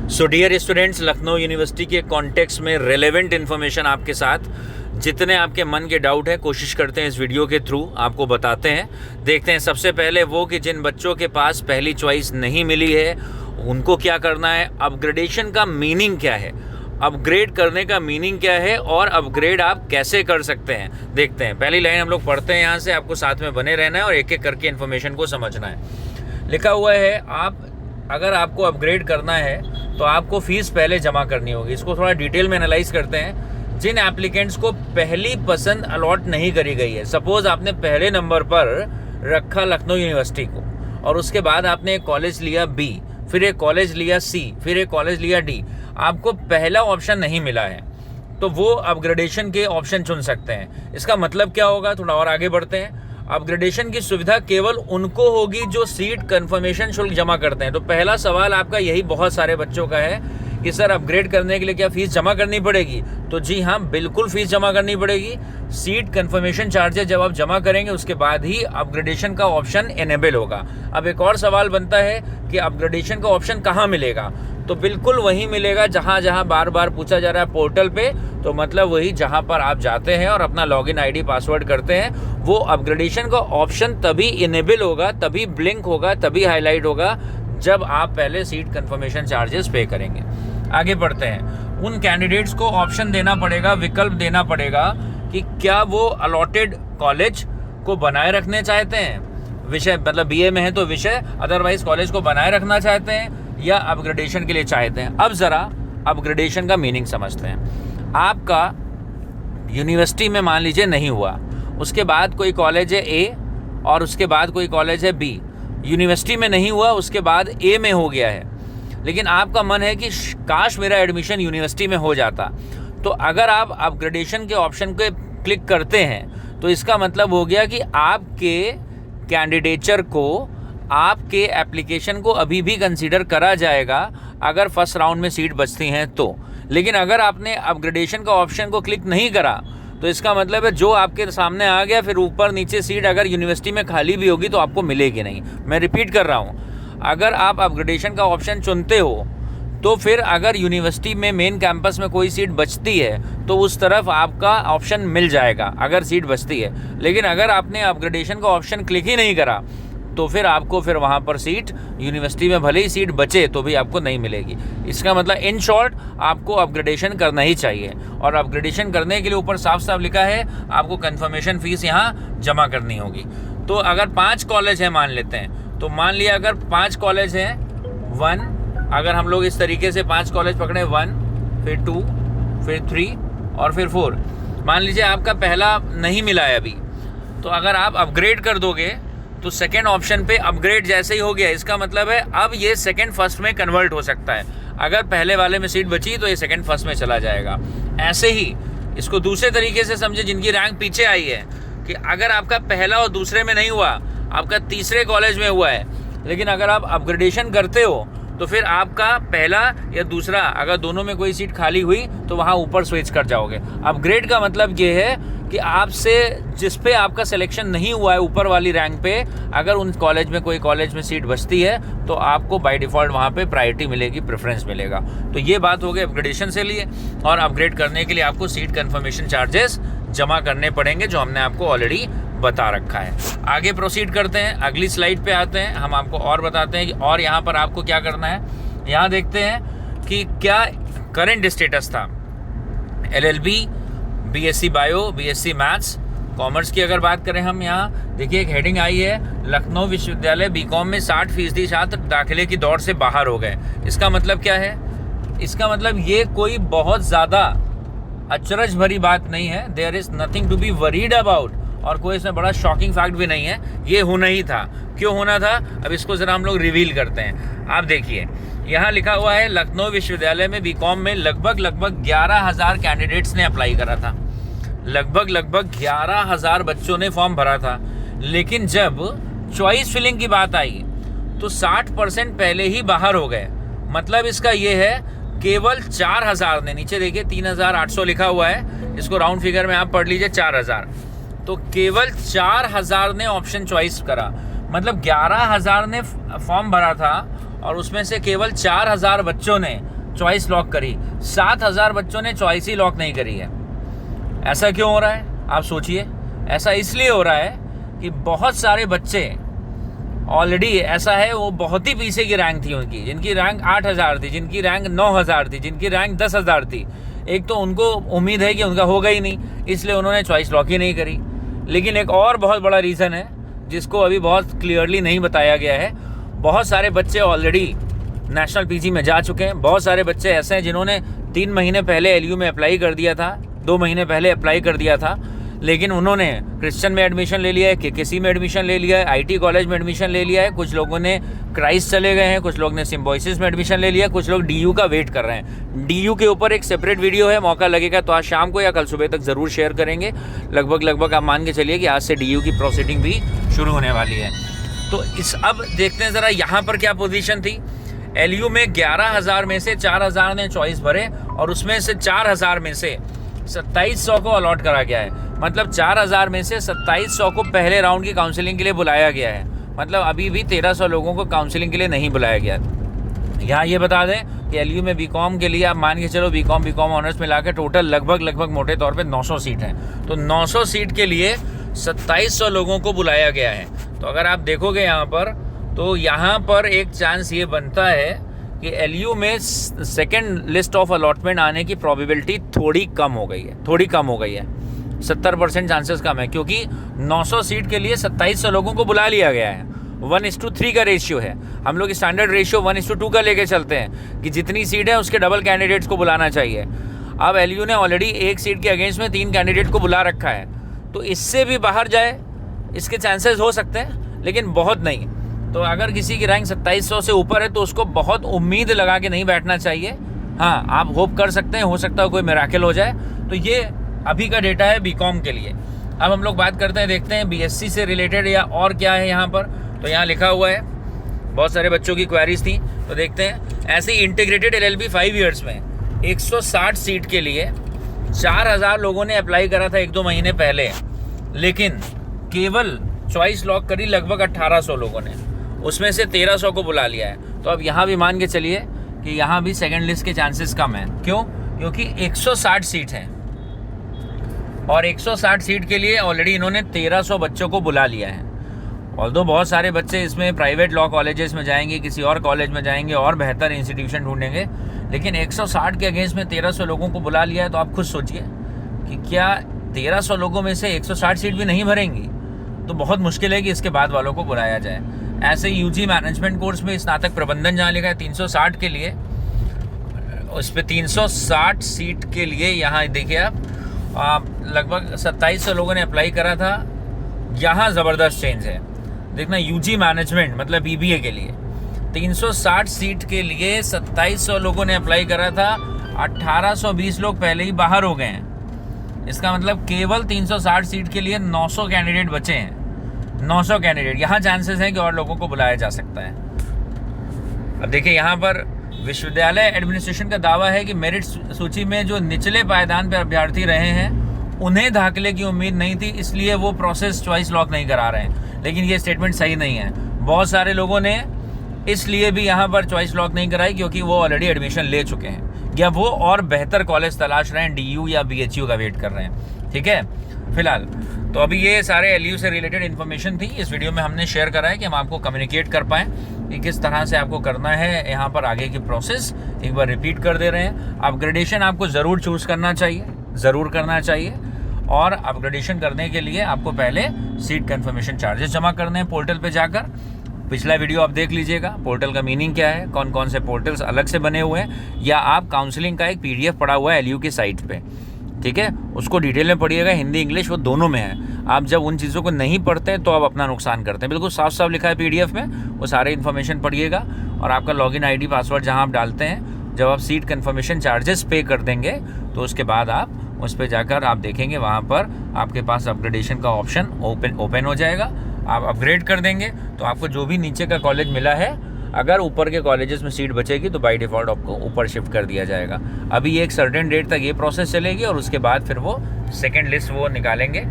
सो dear students, Lucknow university के context में relevant information आपके साथ, जितने आपके मन के डाउट है कोशिश करते हैं इस वीडियो के थ्रू आपको बताते हैं। देखते हैं सबसे पहले वो कि जिन बच्चों के पास पहली चॉइस नहीं मिली है उनको क्या करना है, अपग्रेडेशन का मीनिंग क्या है, अपग्रेड करने का मीनिंग क्या है और अपग्रेड आप कैसे कर सकते हैं। देखते हैं, पहली लाइन हम लोग पढ़ते हैं यहाँ से, आपको साथ में बने रहना है और एक एक करके इन्फॉर्मेशन को समझना है। लिखा हुआ है अगर आपको अपग्रेड करना है तो आपको फ़ीस पहले जमा करनी होगी। इसको थोड़ा डिटेल में एनालाइज करते हैं। जिन एप्लीकेंट्स को पहली पसंद अलॉट नहीं करी गई है, सपोज आपने पहले नंबर पर रखा लखनऊ यूनिवर्सिटी को और उसके बाद आपने एक कॉलेज लिया बी, फिर एक कॉलेज लिया सी, फिर एक कॉलेज लिया डी, आपको पहला ऑप्शन नहीं मिला है तो वो अपग्रेडेशन के ऑप्शन चुन सकते हैं। इसका मतलब क्या होगा, थोड़ा और आगे बढ़ते हैं। अपग्रेडेशन की सुविधा केवल उनको होगी जो सीट कंफर्मेशन शुल्क जमा करते हैं। तो पहला सवाल आपका यही बहुत सारे बच्चों का है कि सर अपग्रेड करने के लिए क्या फ़ीस जमा करनी पड़ेगी? तो जी हाँ, बिल्कुल फ़ीस जमा करनी पड़ेगी। सीट कंफर्मेशन चार्जेस जब आप जमा करेंगे उसके बाद ही अपग्रेडेशन का ऑप्शन इनेबल होगा। अब एक और सवाल बनता है कि अपग्रेडेशन का ऑप्शन कहाँ मिलेगा? तो बिल्कुल वहीं मिलेगा जहाँ जहाँ बार बार पूछा जा रहा है पोर्टल पे। तो मतलब वही जहाँ पर आप जाते हैं और अपना लॉगिन आईडी पासवर्ड करते हैं, वो अपग्रेडेशन का ऑप्शन तभी इनेबल होगा, तभी ब्लिंक होगा, तभी हाईलाइट होगा जब आप पहले सीट कंफर्मेशन चार्जेस पे करेंगे। आगे बढ़ते हैं। उन कैंडिडेट्स को ऑप्शन देना पड़ेगा, विकल्प देना पड़ेगा कि क्या वो अलॉटेड कॉलेज को बनाए रखने चाहते हैं, विषय मतलब बीए में है तो विषय, अदरवाइज कॉलेज को बनाए रखना चाहते हैं या अपग्रेडेशन के लिए चाहते हैं। अब ज़रा अपग्रेडेशन का मीनिंग समझते हैं। आपका यूनिवर्सिटी में मान लीजिए नहीं हुआ, उसके बाद कोई कॉलेज है ए और उसके बाद कोई कॉलेज है बी। यूनिवर्सिटी में नहीं हुआ, उसके बाद ए में हो गया है, लेकिन आपका मन है कि काश मेरा एडमिशन यूनिवर्सिटी में हो जाता। तो अगर आप अपग्रेडेशन के ऑप्शन को क्लिक करते हैं तो इसका मतलब हो गया कि आपके कैंडिडेचर को, आपके एप्लीकेशन को अभी भी कंसीडर करा जाएगा अगर फर्स्ट राउंड में सीट बचती हैं तो। लेकिन अगर आपने अपग्रेडेशन का ऑप्शन को क्लिक नहीं करा तो इसका मतलब है जो आपके सामने आ गया, फिर ऊपर नीचे सीट अगर यूनिवर्सिटी में खाली भी होगी तो आपको मिलेगी नहीं। मैं रिपीट कर रहा हूँ, अगर आप अपग्रेडेशन का ऑप्शन चुनते हो तो फिर अगर यूनिवर्सिटी में मेन कैंपस में कोई सीट बचती है तो उस तरफ आपका ऑप्शन मिल जाएगा अगर सीट बचती है। लेकिन अगर आपने अपग्रेडेशन का ऑप्शन क्लिक ही नहीं करा तो फिर आपको फिर वहाँ पर सीट, यूनिवर्सिटी में भले ही सीट बचे तो भी आपको नहीं मिलेगी। इसका मतलब इन शॉर्ट आपको अपग्रेडेशन करना ही चाहिए। और अपग्रेडेशन करने के लिए ऊपर साफ साफ लिखा है आपको कंफर्मेशन फ़ीस यहाँ जमा करनी होगी। तो अगर 5 कॉलेज हैं मान लेते हैं, तो मान लिया अगर 5 कॉलेज हैं 1, अगर हम लोग इस तरीके से 5 कॉलेज पकड़े 1, फिर 2, फिर 3 और फिर 4, मान लीजिए आपका पहला नहीं मिला है अभी, तो अगर आप अपग्रेड कर दोगे तो सेकेंड ऑप्शन पे अपग्रेड जैसे ही हो गया, इसका मतलब है अब ये सेकेंड फर्स्ट में कन्वर्ट हो सकता है। अगर पहले वाले में सीट बची तो ये सेकेंड फर्स्ट में चला जाएगा। ऐसे ही इसको दूसरे तरीके से समझे, जिनकी रैंक पीछे आई है, कि अगर आपका पहला और दूसरे में नहीं हुआ, आपका तीसरे कॉलेज में हुआ है, लेकिन अगर आप अपग्रेडेशन करते हो तो फिर आपका पहला या दूसरा, अगर दोनों में कोई सीट खाली हुई तो वहाँ ऊपर स्विच कर जाओगे। अपग्रेड का मतलब ये है कि आपसे जिस पे आपका सिलेक्शन नहीं हुआ है ऊपर वाली रैंक पे, अगर उन कॉलेज में कोई कॉलेज में सीट बचती है तो आपको बाय डिफ़ॉल्ट वहाँ पे प्रायोरिटी मिलेगी, प्रेफरेंस मिलेगा। तो ये बात हो गई अपग्रेडेशन से लिए। और अपग्रेड करने के लिए आपको सीट कंफर्मेशन चार्जेस जमा करने पड़ेंगे, जो हमने आपको ऑलरेडी बता रखा है। आगे प्रोसीड करते हैं, अगली स्लाइड पे आते हैं, हम आपको और बताते हैं कि और यहाँ पर आपको क्या करना है। यहाँ देखते हैं कि क्या करंट स्टेटस था। LLB, BSc bio, BSc maths, commerce की अगर बात करें हम, यहाँ देखिए एक हेडिंग आई है, लखनऊ विश्वविद्यालय बीकॉम में 60% छात्र दाखिले की दौड़ से बाहर हो गए। इसका मतलब क्या है? इसका मतलब ये कोई बहुत ज़्यादा अचरज भरी बात नहीं है। There is nothing to be worried about, और कोई इसमें बड़ा शॉकिंग फैक्ट भी नहीं है। ये होना ही था। क्यों होना था, अब इसको ज़रा हम लोग रिवील करते हैं। आप देखिए, यहाँ लिखा हुआ है लखनऊ विश्वविद्यालय में बीकॉम में लगभग 11,000 कैंडिडेट्स ने अप्लाई करा था। लगभग 11,000 बच्चों ने फॉर्म भरा था। लेकिन जब चॉइस फिलिंग की बात आई तो 60% पहले ही बाहर हो गए। मतलब इसका ये है केवल 4,000 ने, नीचे देखिए 3,800 लिखा हुआ है, इसको राउंड फिगर में आप पढ़ लीजिए 4,000, तो केवल 4,000 ने ऑप्शन चॉइस करा। मतलब 11,000 ने फॉर्म भरा था और उसमें से केवल 4,000 बच्चों ने चॉइस लॉक करी, 7,000 बच्चों ने चॉइस ही लॉक नहीं करी है। ऐसा क्यों हो रहा है आप सोचिए। ऐसा इसलिए हो रहा है कि बहुत सारे बच्चे ऑलरेडी, ऐसा है वो बहुत ही पीछे की रैंक थी उनकी, जिनकी रैंक 8,000 थी, जिनकी रैंक 9,000 थी, जिनकी रैंक 10,000 थी। एक तो उनको उम्मीद है कि उनका होगा ही नहीं, इसलिए उन्होंने चॉइस लॉक ही नहीं करी। लेकिन एक और बहुत बड़ा रीज़न है जिसको अभी बहुत क्लियरली नहीं बताया गया है। बहुत सारे बच्चे ऑलरेडी नेशनल पीजी में जा चुके हैं। बहुत सारे बच्चे ऐसे हैं जिन्होंने 3 महीने पहले एलयू में अप्लाई कर दिया था, 2 महीने पहले अप्लाई कर दिया था, लेकिन उन्होंने क्रिश्चियन में एडमिशन ले लिया है, केकेसी में एडमिशन ले लिया है, आईटी कॉलेज में एडमिशन ले लिया है, कुछ लोगों ने क्राइस्ट चले गए हैं, कुछ लोग ने सिम्बोसिस में एडमिशन ले लिया, कुछ लोग डीयू का वेट कर रहे हैं। डीयू के ऊपर एक सेपरेट वीडियो है, मौका लगेगा तो आज शाम को या कल सुबह तक ज़रूर शेयर करेंगे। लगभग आप मान के चलिए कि आज से डीयू की प्रोसीडिंग भी शुरू होने वाली है। तो अब देखते हैं ज़रा यहाँ पर क्या पोजीशन थी। एलयू में 11,000 में से 4,000 ने चॉइस भरे और उसमें से 4,000 में से 2,700 को अलॉट करा गया है। मतलब 4,000 में से 2,700 को पहले राउंड की काउंसलिंग के लिए बुलाया गया है। मतलब अभी भी 1,300 लोगों को काउंसलिंग के लिए नहीं बुलाया गया। यहाँ ये बता दें कि एलयू में बीकॉम के लिए आप मान के चलो बीकॉम ऑनर्स मिला के टोटल लगभग मोटे तौर पे 900 सीट हैं। तो 900 सीट के लिए 2,700 लोगों को बुलाया गया है। तो अगर आप देखोगे यहाँ पर, तो यहाँ पर एक चांस ये बनता है कि एलयू में सेकेंड लिस्ट ऑफ अलॉटमेंट आने की प्रोबेबिलिटी थोड़ी कम हो गई है। 70% चांसेस कम है, क्योंकि 900 सीट के लिए 2,700 लोगों को बुला लिया गया है। 1:3 का रेशियो है। हम लोग स्टैंडर्ड रेशियो 1:2 का लेके चलते हैं कि जितनी सीट है उसके डबल कैंडिडेट्स को बुलाना चाहिए। अब एलयू ने ऑलरेडी 1 सीट के अगेंस्ट में 3 कैंडिडेट को बुला रखा है, तो इससे भी बाहर जाए इसके चांसेस हो सकते हैं, लेकिन बहुत नहीं। तो अगर किसी की रैंक 2,700 से ऊपर है तो उसको बहुत उम्मीद लगा के नहीं बैठना चाहिए। हाँ, आप होप कर सकते हैं, हो सकता है कोई मिराकल हो जाए। तो ये अभी का डेटा है बीकॉम के लिए। अब हम लोग बात करते हैं, देखते हैं बीएससी से रिलेटेड या और क्या है यहाँ पर। तो यहाँ लिखा हुआ है, बहुत सारे बच्चों की क्वेरीज थी, तो देखते हैं। ऐसे इंटीग्रेटेड एलएलबी 5 ईयर्स में 160 सीट के लिए 4,000 लोगों ने अप्लाई करा था 1-2 महीने पहले, लेकिन केवल चॉइस लॉक करी लगभग 1,800 लोगों ने, उसमें से 1,300 को बुला लिया है। तो अब यहाँ भी मान के चलिए कि यहाँ भी सेकेंड लिस्ट के चांसेस कम हैं। क्यों? क्योंकि 160 सीट हैं और 160 सीट के लिए ऑलरेडी इन्होंने 1,300 बच्चों को बुला लिया है। ऑल्दो बहुत सारे बच्चे इसमें प्राइवेट लॉ कॉलेजेस में जाएंगे, किसी और कॉलेज में जाएंगे और बेहतर इंस्टीट्यूशन ढूंढेंगे, लेकिन 160 के अगेंस्ट में 1,300 लोगों को बुला लिया है। तो आप खुद सोचिए कि क्या 1,300 लोगों में से 160 सीट भी नहीं भरेंगी? तो बहुत मुश्किल है कि इसके बाद वालों को बुलाया जाए। ऐसे यूजी मैनेजमेंट कोर्स में स्नातक प्रबंधन जहाँ लिखा है 360 के लिए, उस पर 360 सीट के लिए यहाँ देखिए आप लगभग 2,700 लोगों ने अप्लाई करा था। यहाँ ज़बरदस्त चेंज है, देखना। यूजी मैनेजमेंट मतलब बीबीए के लिए 360 सीट के लिए 2,700 लोगों ने अप्लाई करा था, 1,820 लोग पहले ही बाहर हो गए हैं। इसका मतलब केवल 360 सीट के लिए 900 कैंडिडेट बचे हैं। 900 कैंडिडेट, यहाँ चांसेस हैं कि और लोगों को बुलाया जा सकता है। अब देखिए यहाँ पर विश्वविद्यालय एडमिनिस्ट्रेशन का दावा है कि मेरिट सूची में जो निचले पायदान पर अभ्यर्थी रहे हैं उन्हें दाखिले की उम्मीद नहीं थी, इसलिए वो प्रोसेस चॉइस लॉक नहीं करा रहे हैं। लेकिन ये स्टेटमेंट सही नहीं है। बहुत सारे लोगों ने इसलिए भी यहाँ पर चॉइस लॉक नहीं कराई क्योंकि वो ऑलरेडी एडमिशन ले चुके हैं या वो और बेहतर कॉलेज तलाश रहे हैं, डीयू या बीएचयू का वेट कर रहे हैं। ठीक है फिलहाल। तो अभी ये सारे एलयू से रिलेटेड इन्फॉर्मेशन थी, इस वीडियो में हमने शेयर करा है कि हम आपको कम्युनिकेट कर पाएँ कि किस तरह से आपको करना है यहाँ पर आगे की प्रोसेस। एक बार रिपीट कर दे रहे हैं, अपग्रेडेशन आपको ज़रूर चूज़ करना चाहिए, ज़रूर करना चाहिए। और अपग्रेडेशन करने के लिए आपको पहले सीट कन्फर्मेशन चार्जेस जमा करने हैं पोर्टल पे जाकर। पिछला वीडियो आप देख लीजिएगा, पोर्टल का मीनिंग क्या है, कौन कौन से पोर्टल्स अलग से बने हुए हैं, या आप काउंसलिंग का एक PDF पड़ा हुआ है एलयू की साइट पे, ठीक है, उसको डिटेल में पढ़िएगा, हिंदी इंग्लिश वो दोनों में है। आप जब उन चीज़ों को नहीं पढ़ते हैं तो आप अपना नुकसान करते हैं। बिल्कुल साफ साफ लिखा है PDF में, वो सारे इन्फॉर्मेशन पढ़िएगा। और आपका लॉगिन ID पासवर्ड जहाँ आप डालते हैं, जब आप सीट कन्फर्मेशन चार्जेस पे कर देंगे तो उसके बाद आप उस पर जाकर आप देखेंगे, वहाँ पर आपके पास अपग्रेडेशन का ऑप्शन ओपन हो जाएगा। आप अपग्रेड कर देंगे तो आपको जो भी नीचे का कॉलेज मिला है, अगर ऊपर के कॉलेजेस में सीट बचेगी तो बाय डिफ़ॉल्ट आपको ऊपर शिफ्ट कर दिया जाएगा। अभी एक सर्टेन डेट तक ये प्रोसेस चलेगी और उसके बाद फिर वो सेकेंड लिस्ट वो निकालेंगे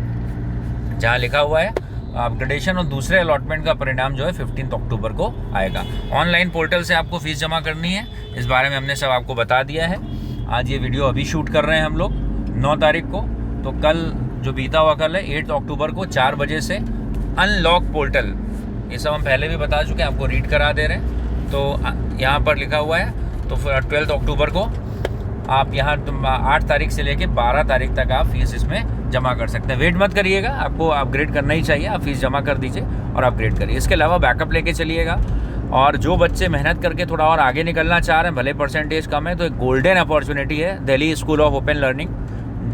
जहाँ लिखा हुआ है अपग्रेडेशन और दूसरे अलॉटमेंट का परिणाम जो है 15 अक्टूबर को आएगा। ऑनलाइन पोर्टल से आपको फ़ीस जमा करनी है, इस बारे में हमने सब आपको बता दिया है। आज ये वीडियो अभी शूट कर रहे हैं हम लोग 9 तारीख को, तो कल जो बीता हुआ कल है 8 अक्टूबर को 4 बजे से अनलॉक पोर्टल, ये सब हम पहले भी बता चुके हैं, आपको रीड करा दे रहे हैं। तो यहाँ पर लिखा हुआ है, तो 12 अक्टूबर को आप यहाँ 8 तारीख से लेके 12 तारीख तक आप फीस इसमें जमा कर सकते हैं। वेट मत करिएगा, आपको अपग्रेड करना ही चाहिए, आप फीस जमा कर दीजिए और अपग्रेड करिए। इसके अलावा बैकअप लेके चलिएगा। और जो बच्चे मेहनत करके थोड़ा और आगे निकलना चाह रहे हैं, भले परसेंटेज कम है, तो एक गोल्डन अपॉर्चुनिटी है Delhi school of open learning,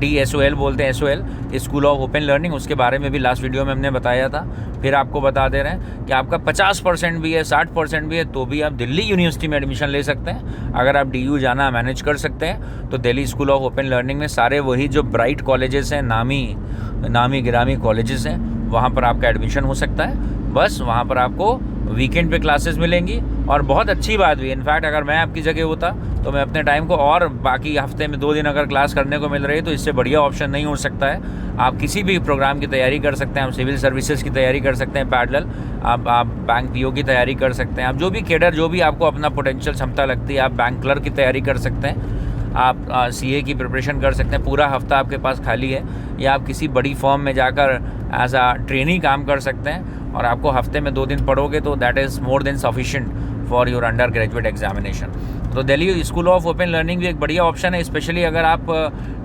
DSOL बोलते हैं, SOL, school of open learning. उसके बारे में भी लास्ट वीडियो में हमने बताया था, फिर आपको बता दे रहे हैं कि आपका 50% भी है, 60% भी है, तो भी आप दिल्ली यूनिवर्सिटी में एडमिशन ले सकते हैं। अगर आप DU जाना मैनेज कर सकते हैं तो Delhi school of open learning में सारे वही जो ब्राइट कॉलेजेस हैं, नामी गिरामी कॉलेजेस हैं, वहाँ पर आपका एडमिशन हो सकता है। बस वहाँ पर आपको वीकेंड पे क्लासेस मिलेंगी। और बहुत अच्छी बात भी, इनफैक्ट अगर मैं आपकी जगह होता तो मैं अपने टाइम को और बाकी हफ्ते में 2 दिन अगर क्लास करने को मिल रही है तो इससे बढ़िया ऑप्शन नहीं हो सकता है। आप किसी भी प्रोग्राम की तैयारी कर सकते हैं, आप सिविल सर्विसेज की तैयारी कर सकते हैं पैरेलल, आप बैंक PO की तैयारी कर सकते हैं, आप जो भी कैडर, जो भी आपको अपना पोटेंशियल क्षमता लगती है, आप बैंक क्लर्क की तैयारी कर सकते हैं, आप CA की प्रिपरेशन कर सकते हैं। पूरा हफ्ता आपके पास खाली है, या आप किसी बड़ी फर्म में जाकर एज अ ट्रेनी काम कर सकते हैं और आपको हफ्ते में 2 दिन पढ़ोगे तो that is more than sufficient for your undergraduate examination. तो Delhi school of open learning भी एक बढ़िया ऑप्शन है, स्पेशली अगर आप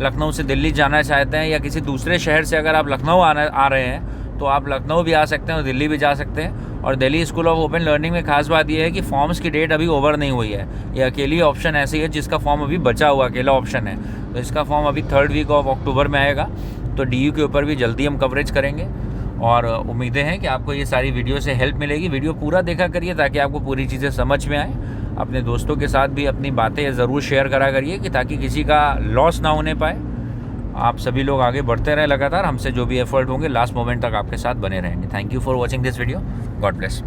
लखनऊ से दिल्ली जाना चाहते हैं या किसी दूसरे शहर से अगर आप लखनऊ आ रहे हैं तो आप लखनऊ भी आ सकते हैं और दिल्ली भी जा सकते हैं। और Delhi school of open learning में खास बात यह है कि फॉर्म्स की डेट अभी ओवर नहीं हुई है। ये अकेली ऑप्शन ऐसी है जिसका फॉर्म अभी बचा हुआ अकेला ऑप्शन है, तो इसका फॉर्म अभी 3rd वीक ऑफ अक्टूबर में आएगा। तो DU के ऊपर भी जल्दी हम कवरेज करेंगे और उम्मीदें हैं कि आपको ये सारी वीडियो से हेल्प मिलेगी। वीडियो पूरा देखा करिए ताकि आपको पूरी चीज़ें समझ में आए। अपने दोस्तों के साथ भी अपनी बातें ज़रूर शेयर करा करिए कि ताकि किसी का लॉस ना होने पाए। आप सभी लोग आगे बढ़ते रहें लगातार, हमसे जो भी एफर्ट होंगे लास्ट मोमेंट तक आपके साथ बने रहेंगे। Thank you for watching this video. God bless.